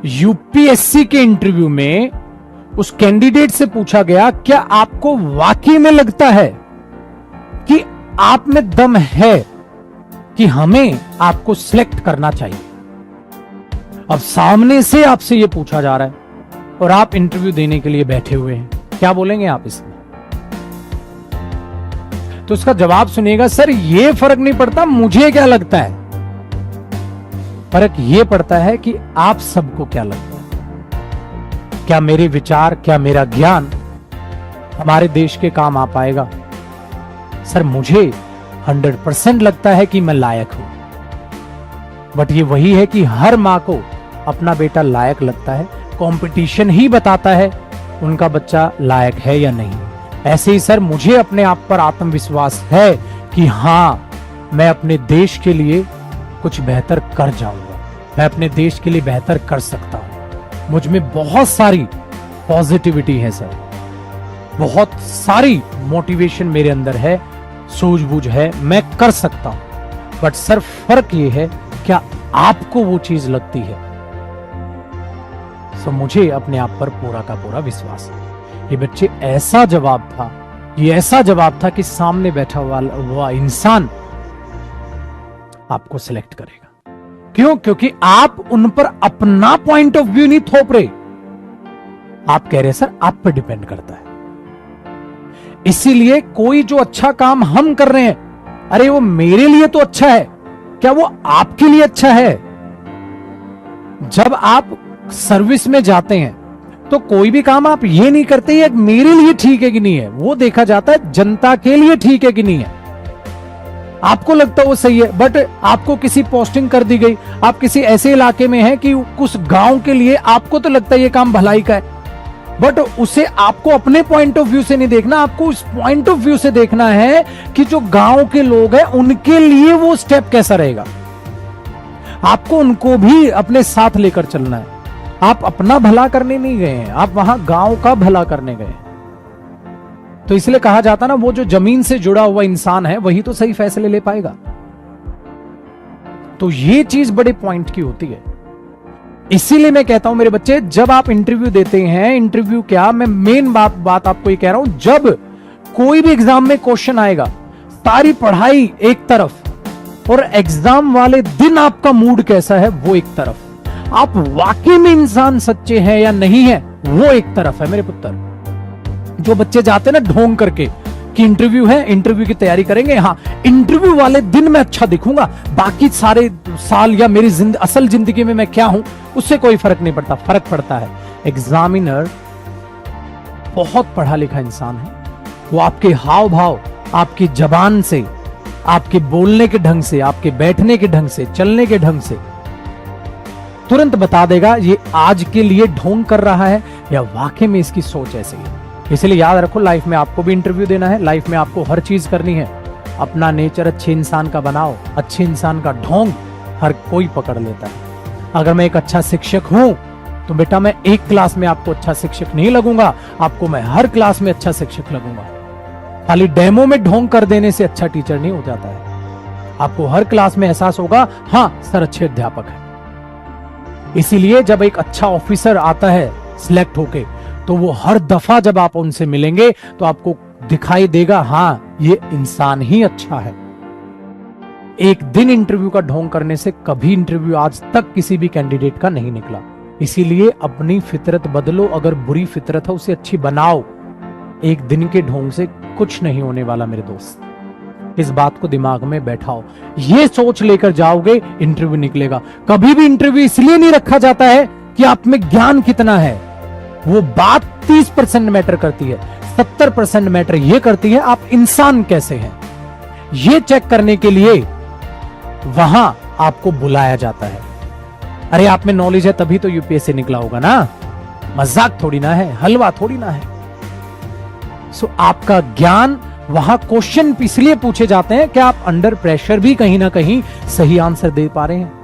UPSC के interview में उस कैंडिडेट से पूछा गया, क्या आपको वाकई में लगता है कि आप में दम है कि हमें आपको सिलेक्ट करना चाहिए? अब सामने से आपसे यह पूछा जा रहा है और आप इंटरव्यू देने के लिए बैठे हुए हैं, क्या बोलेंगे आप इसमें? तो उसका जवाब सुनिएगा, सर ये फर्क नहीं पड़ता मुझे क्या लगता है, फर्क यह पड़ता है कि आप सबको क्या लगता है। क्या मेरे विचार, क्या मेरा ज्ञान हमारे देश के काम आ पाएगा? सर मुझे 100% लगता है कि मैं लायक हूं, बट ये वही है कि हर मां को अपना बेटा लायक लगता है, कंपटीशन ही बताता है उनका बच्चा लायक है या नहीं। ऐसे ही सर मुझे अपने आप पर आत्मविश्वास है कि हां मैं अपने देश के लिए कुछ बेहतर कर जाऊंगा, मैं अपने देश के लिए बेहतर कर सकता हूं। मुझ में बहुत सारी पॉजिटिविटी है सर, बहुत सारी मोटिवेशन मेरे अंदर है, सूझबूझ है, मैं कर सकता हूं। बट सर फर्क ये है, क्या आपको वो चीज लगती है? सो मुझे अपने आप पर पूरा का पूरा विश्वास है। ये बच्चे ऐसा जवाब था, ये ऐसा जवाब था कि सामने बैठा हुआ इंसान आपको सिलेक्ट करेगा। क्यों? क्योंकि आप उन पर अपना पॉइंट ऑफ व्यू नहीं थोप रहे, आप कह रहे सर आप पर डिपेंड करता है। इसीलिए कोई जो अच्छा काम हम कर रहे हैं, अरे वो मेरे लिए तो अच्छा है, क्या वो आपके लिए अच्छा है? जब आप सर्विस में जाते हैं तो कोई भी काम आप ये नहीं करते ये मेरे लिए ठीक है कि नहीं है, वो देखा जाता है जनता के लिए ठीक है कि नहीं है। आपको लगता है वो सही है, बट आपको किसी पोस्टिंग कर दी गई, आप किसी ऐसे इलाके में हैं कि उस गांव के लिए आपको तो लगता है ये काम भलाई का है, बट उसे आपको अपने पॉइंट ऑफ व्यू से नहीं देखना, आपको उस पॉइंट ऑफ व्यू से देखना है कि जो गांव के लोग हैं उनके लिए वो स्टेप कैसा रहेगा। आपको उनको भी अपने साथ लेकर चलना है। आप अपना भला करने नहीं गए हैं, आप वहां गांव का भला करने गए। तो इसलिए कहा जाता ना, वो जो जमीन से जुड़ा हुआ इंसान है वही तो सही फैसले ले पाएगा। तो ये चीज बड़े पॉइंट की होती है। इसीलिए मैं कहता हूं मेरे बच्चे, जब आप इंटरव्यू देते हैं, इंटरव्यू क्या, मैं मेन बात आपको ये कह रहा हूं, जब कोई भी एग्जाम में क्वेश्चन आएगा, सारी पढ़ाई एक तरफ और एग्जाम वाले दिन आपका मूड कैसा है वो एक तरफ, आप वाकई में इंसान सच्चे हैं या नहीं है वो एक तरफ है। मेरे पुत्र, जो बच्चे जाते हैं ना ढोंग करके कि इंटरव्यू है, इंटरव्यू की तैयारी करेंगे, हाँ इंटरव्यू वाले दिन मैं अच्छा दिखूंगा, बाकी सारे साल या मेरी असल जिंदगी में मैं क्या हूं उससे कोई फर्क नहीं पड़ता। फर्क पड़ता है, एग्जामिनर बहुत पढ़ा लिखा इंसान है, वो आपके हाव भाव, आपकी जबान से, आपके बोलने के ढंग से, आपके बैठने के ढंग से, चलने के ढंग से तुरंत बता देगा ये आज के लिए ढोंग कर रहा है या वाकई में इसकी सोच ऐसी है। इसलिए याद रखो, लाइफ में आपको भी इंटरव्यू देना है, लाइफ में आपको हर चीज करनी है। अपना नेचर अच्छे इंसान का बनाओ, अच्छे इंसान का ढोंग हर कोई पकड़ लेता है। अगर मैं एक अच्छा शिक्षक हूं तो बेटा मैं एक क्लास में आपको अच्छा शिक्षक नहीं लगूंगा, आपको मैं हर क्लास में अच्छा शिक्षक लगूंगा। खाली डेमो में ढोंग कर देने से अच्छा टीचर नहीं हो जाता है। आपको हर क्लास में एहसास होगा, हाँ सर अच्छे अध्यापक है। इसीलिए जब एक अच्छा ऑफिसर आता है सिलेक्ट होके, तो वो हर दफा जब आप उनसे मिलेंगे तो आपको दिखाई देगा, हाँ ये इंसान ही अच्छा है। एक दिन इंटरव्यू का ढोंग करने से कभी इंटरव्यू आज तक किसी भी कैंडिडेट का नहीं निकला। इसीलिए अपनी फितरत बदलो, अगर बुरी फितरत है उसे अच्छी बनाओ। एक दिन के ढोंग से कुछ नहीं होने वाला मेरे दोस्त, इस बात को दिमाग में बैठाओ। ये सोच लेकर जाओगे, इंटरव्यू निकलेगा। कभी भी इंटरव्यू इसलिए नहीं रखा जाता है कि आप में ज्ञान कितना है, वो बात 30% मैटर करती है, 70% मैटर ये करती है आप इंसान कैसे हैं। ये चेक करने के लिए वहां आपको बुलाया जाता है। अरे आप में नॉलेज है तभी तो यूपीएससी निकला होगा ना, मजाक थोड़ी ना है, हलवा थोड़ी ना है। सो आपका ज्ञान, वहां क्वेश्चन इसलिए पूछे जाते हैं कि आप अंडर प्रेशर भी कहीं ना कहीं सही आंसर दे पा रहे हैं।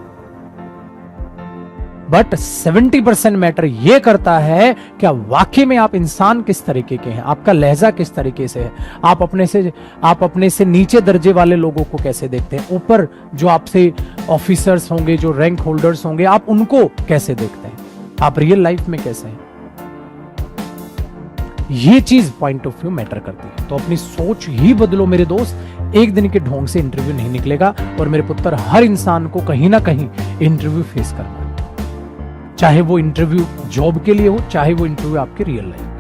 बट 70% मैटर यह करता है कि वाकई में आप इंसान किस तरीके के हैं, आपका लहजा किस तरीके से है, आप अपने से नीचे दर्जे वाले लोगों को कैसे देखते हैं, ऊपर जो आपसे ऑफिसर्स होंगे, जो रैंक होल्डर्स होंगे, आप उनको कैसे देखते हैं। आप रियल लाइफ में कैसे हैं। ये चीज पॉइंट ऑफ व्यू मैटर करती है। तो अपनी सोच ही बदलो मेरे दोस्त, एक दिन के ढोंग से इंटरव्यू नहीं निकलेगा। और मेरे पुत्र, हर इंसान को कहीं ना कहीं इंटरव्यू फेस करना है, चाहे वो इंटरव्यू जॉब के लिए हो, चाहे वो इंटरव्यू आपके रियल लाइफ।